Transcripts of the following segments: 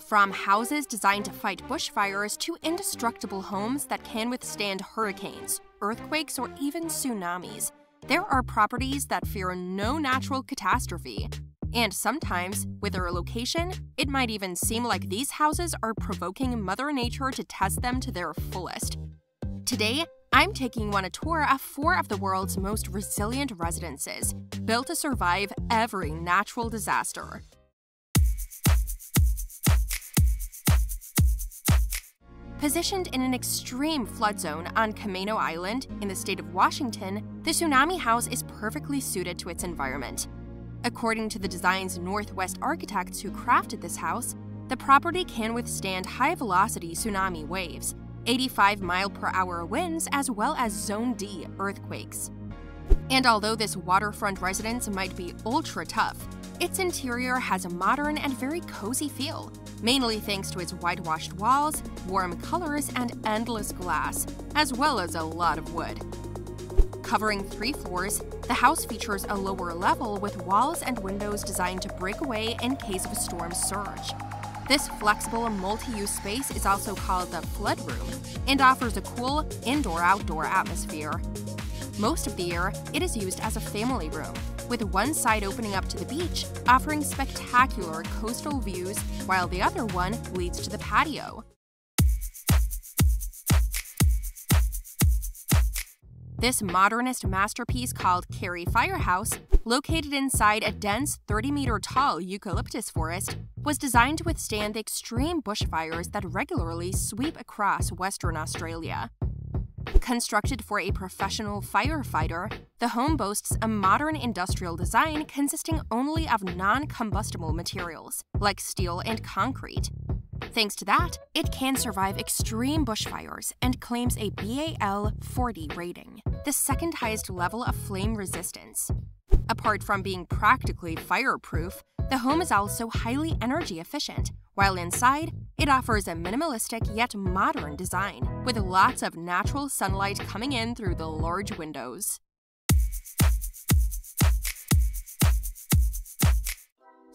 From houses designed to fight bushfires to indestructible homes that can withstand hurricanes, earthquakes, or even tsunamis, there are properties that fear no natural catastrophe. And sometimes, with their location, it might even seem like these houses are provoking Mother Nature to test them to their fullest. Today, I'm taking you on a tour of 4 of the world's most resilient residences, built to survive every natural disaster. Positioned in an extreme flood zone on Camano Island in the state of Washington, the Tsunami House is perfectly suited to its environment. According to the design's Northwest architects who crafted this house, the property can withstand high-velocity tsunami waves, 85-mile-per-hour winds, as well as Zone D earthquakes. And although this waterfront residence might be ultra-tough, its interior has a modern and very cozy feel, mainly thanks to its whitewashed walls, warm colors, and endless glass, as well as a lot of wood. Covering 3 floors, the house features a lower level with walls and windows designed to break away in case of a storm surge. This flexible multi-use space is also called the flood room and offers a cool indoor-outdoor atmosphere. Most of the year, it is used as a family room, with one side opening up to the beach, offering spectacular coastal views, while the other one leads to the patio. This modernist masterpiece called Carrie Firehouse, located inside a dense 30-meter-tall eucalyptus forest, was designed to withstand the extreme bushfires that regularly sweep across Western Australia. Constructed for a professional firefighter, the home boasts a modern industrial design consisting only of non-combustible materials, like steel and concrete. Thanks to that, it can survive extreme bushfires and claims a BAL 40 rating, the second highest level of flame resistance. Apart from being practically fireproof, the home is also highly energy efficient, while inside, it offers a minimalistic yet modern design, with lots of natural sunlight coming in through the large windows.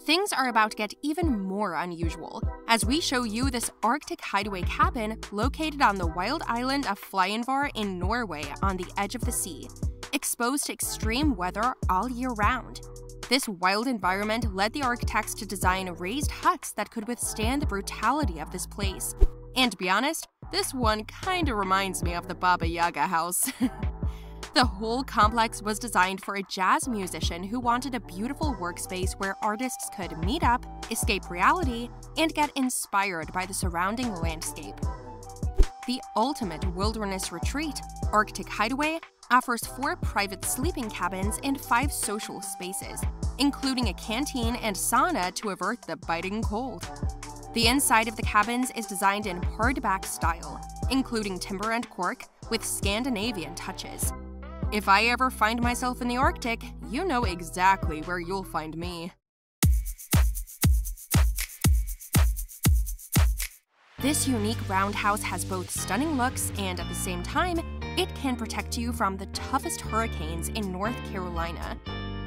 Things are about to get even more unusual as we show you this Arctic hideaway cabin located on the wild island of Flyenvar in Norway on the edge of the sea, exposed to extreme weather all year round. This wild environment led the architects to design raised huts that could withstand the brutality of this place. And to be honest, this one kinda reminds me of the Baba Yaga house. The whole complex was designed for a jazz musician who wanted a beautiful workspace where artists could meet up, escape reality, and get inspired by the surrounding landscape. The ultimate wilderness retreat, Arctic Hideaway, offers 4 private sleeping cabins and 5 social spaces, including a canteen and sauna to avert the biting cold. The inside of the cabins is designed in hardback style, including timber and cork, with Scandinavian touches. If I ever find myself in the Arctic, you know exactly where you'll find me. This unique roundhouse has both stunning looks and, at the same time, it can protect you from the toughest hurricanes in North Carolina.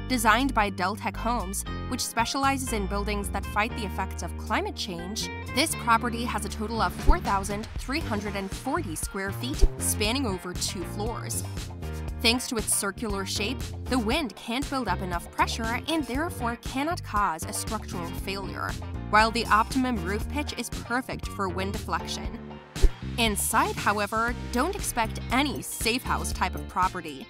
Designed by Deltec Homes, which specializes in buildings that fight the effects of climate change, this property has a total of 4,340 square feet spanning over 2 floors. Thanks to its circular shape, the wind can't build up enough pressure and therefore cannot cause a structural failure, while the optimum roof pitch is perfect for wind deflection. Inside, however, don't expect any safe house type of property.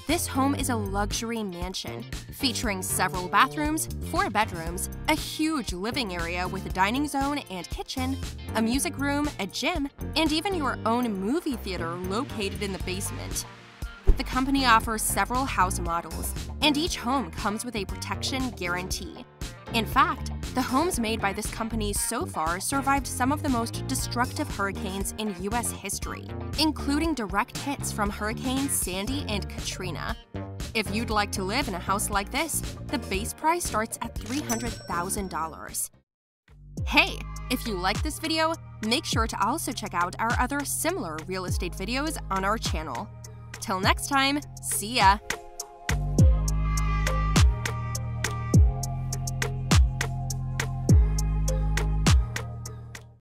This home is a luxury mansion, featuring several bathrooms, 4 bedrooms, a huge living area with a dining zone and kitchen, a music room, a gym, and even your own movie theater located in the basement. The company offers several house models, and each home comes with a protection guarantee. In fact, the homes made by this company so far survived some of the most destructive hurricanes in U.S. history, including direct hits from Hurricanes Sandy and Katrina. If you'd like to live in a house like this, the base price starts at $300,000. Hey, if you like this video, make sure to also check out our other similar real estate videos on our channel. Till next time, see ya!